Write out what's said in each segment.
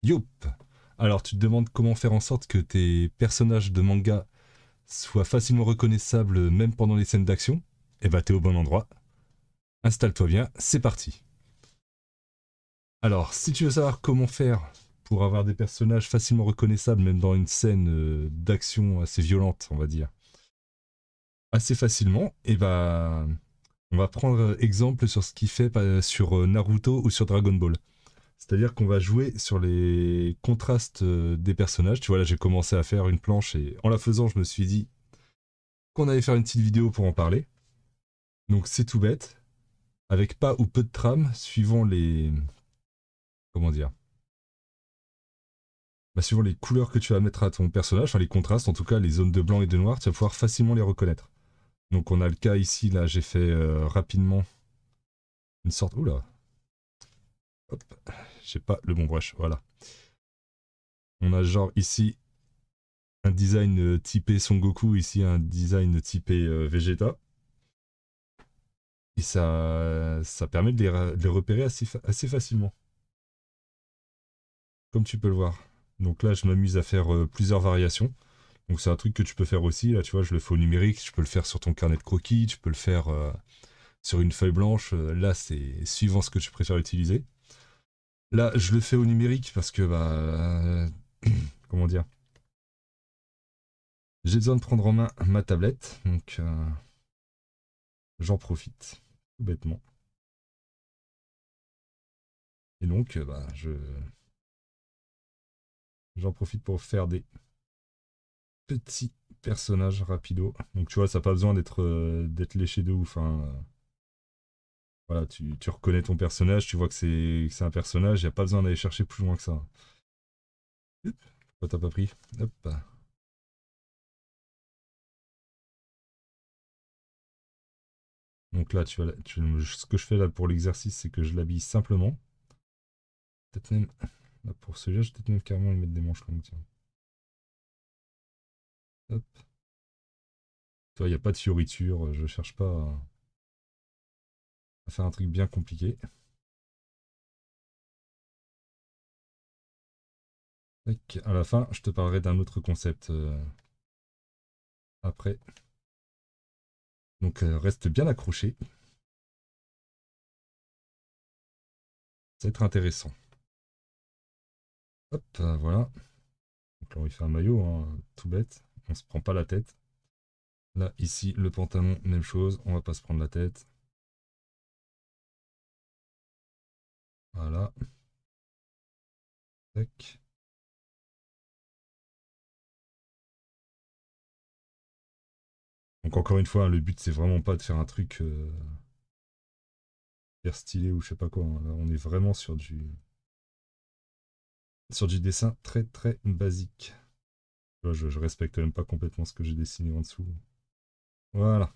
Youp! Alors tu te demandes comment faire en sorte que tes personnages de manga soient facilement reconnaissables même pendant les scènes d'action? Eh bah t'es au bon endroit. Installe-toi bien, c'est parti. Alors, si tu veux savoir comment faire pour avoir des personnages facilement reconnaissables même dans une scène d'action assez violente, on va dire, assez facilement, et bah on va prendre exemple sur ce qu'il fait sur Naruto ou sur Dragon Ball. C'est-à-dire qu'on va jouer sur les contrastes des personnages. Tu vois, là, j'ai commencé à faire une planche et en la faisant, je me suis dit qu'on allait faire une petite vidéo pour en parler. Donc, c'est tout bête, avec pas ou peu de trame, suivant les. Comment dire, bah, suivant les couleurs que tu vas mettre à ton personnage, enfin les contrastes, en tout cas, les zones de blanc et de noir, tu vas pouvoir facilement les reconnaître. Donc, on a le cas ici, là, j'ai fait rapidement une sorte. Oula, hop, j'ai pas le bon brush, voilà. On a genre ici un design typé Son Goku, ici un design typé Vegeta. Et ça permet de les repérer assez facilement, comme tu peux le voir. Donc là, je m'amuse à faire plusieurs variations. Donc c'est un truc que tu peux faire aussi. Là, tu vois, je le fais au numérique. Tu peux le faire sur ton carnet de croquis. Tu peux le faire sur une feuille blanche. Là, c'est suivant ce que tu préfères utiliser. Là, je le fais au numérique parce que, bah, comment dire, j'ai besoin de prendre en main ma tablette. Donc, j'en profite, tout bêtement. Et donc, bah, j'en profite pour faire des petits personnages rapido. Donc tu vois, ça n'a pas besoin d'être léché de ouf, hein. Voilà, tu reconnais ton personnage, tu vois que c'est un personnage, il n'y a pas besoin d'aller chercher plus loin que ça. Hop, pourquoi t'as pas pris? Hop. Donc là, ce que je fais là pour l'exercice, c'est que je l'habille simplement. Peut-être même, là, pour celui-là, je vais peut-être même carrément lui mettre des manches longues. Tiens. Hop. Tu vois, il n'y a pas de fioriture, je cherche pas à faire un truc bien compliqué. Tac. À la fin, je te parlerai d'un autre concept après. Donc reste bien accroché, ça va être intéressant. Hop, voilà. Donc là, on lui fait un maillot, hein, tout bête. On se prend pas la tête. Là, ici, le pantalon, même chose. On va pas se prendre la tête. Voilà. Tac. Donc encore une fois, hein, le but, c'est vraiment pas de faire un truc hyper stylé ou je sais pas quoi, hein. Là, on est vraiment sur du dessin très très basique. Là, je respecte même pas complètement ce que j'ai dessiné en dessous. Voilà.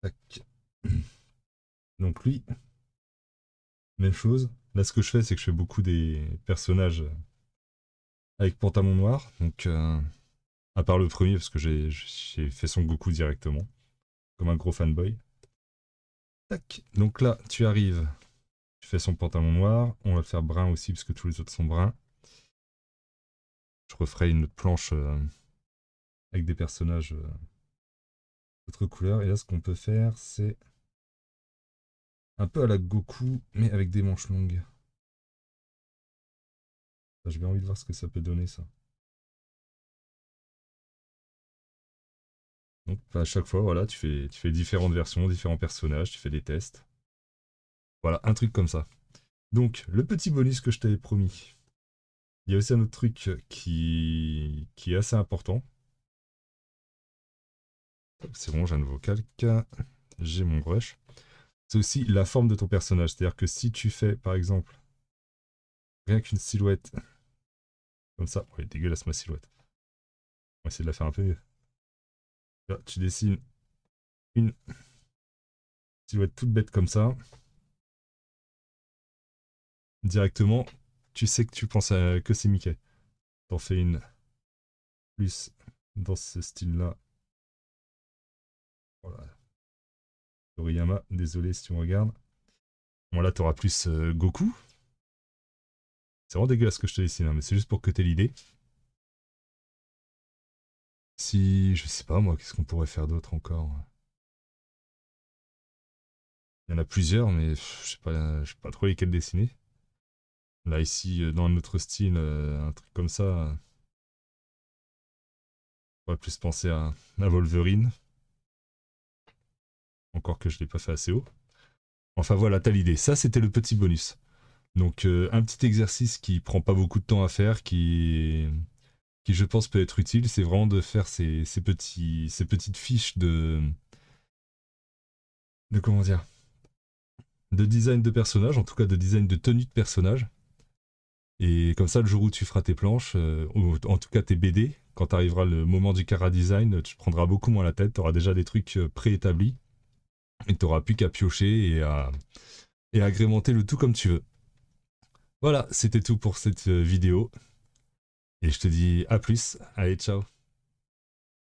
Tac. Donc lui, même chose. Là, ce que je fais, c'est que je fais beaucoup des personnages avec pantalon noir. Donc, à part le premier, parce que j'ai fait son Goku directement, comme un gros fanboy. Tac. Donc là, tu arrives, tu fais son pantalon noir. On va le faire brun aussi, parce que tous les autres sont bruns. Je referai une autre planche avec des personnages d'autres couleurs. Et là, ce qu'on peut faire, c'est un peu à la Goku, mais avec des manches longues. J'ai bien envie de voir ce que ça peut donner, ça. Donc, à chaque fois, voilà, tu fais différentes versions, différents personnages, tu fais des tests. Voilà, un truc comme ça. Donc, le petit bonus que je t'avais promis. Il y a aussi un autre truc qui est assez important. C'est bon, j'ai un nouveau calque. J'ai mon brush. C'est aussi la forme de ton personnage. C'est-à-dire que si tu fais, par exemple, rien qu'une silhouette comme ça. Ouais, dégueulasse ma silhouette. On va essayer de la faire un peu mieux. Là, tu dessines une silhouette toute bête comme ça. Directement, tu sais que tu penses que c'est Mickey. T'en fais une plus dans ce style-là. Voilà. Toriyama, désolé si tu me regardes. Bon, là, t'auras plus Goku. C'est vraiment dégueulasse ce que je te dessine, hein, mais c'est juste pour que tu aies l'idée. Si, je sais pas moi, qu'est-ce qu'on pourrait faire d'autre encore? Il y en a plusieurs, mais je sais pas trop lesquels dessiner. Là, ici, dans un autre style, un truc comme ça, on pourrait plus penser à Wolverine. Encore que je l'ai pas fait assez haut. Enfin voilà, t'as l'idée. Ça, c'était le petit bonus. Donc, un petit exercice qui prend pas beaucoup de temps à faire, qui je pense peut être utile, c'est vraiment de faire ces petites fiches de comment dire, de design de personnage, en tout cas de design de tenue de personnage. Et comme ça, le jour où tu feras tes planches, ou en tout cas tes BD, quand arrivera le moment du Cara Design, tu prendras beaucoup moins la tête, tu auras déjà des trucs préétablis, et tu n'auras plus qu'à piocher et à agrémenter le tout comme tu veux. Voilà, c'était tout pour cette vidéo. Et je te dis à plus. Allez, ciao.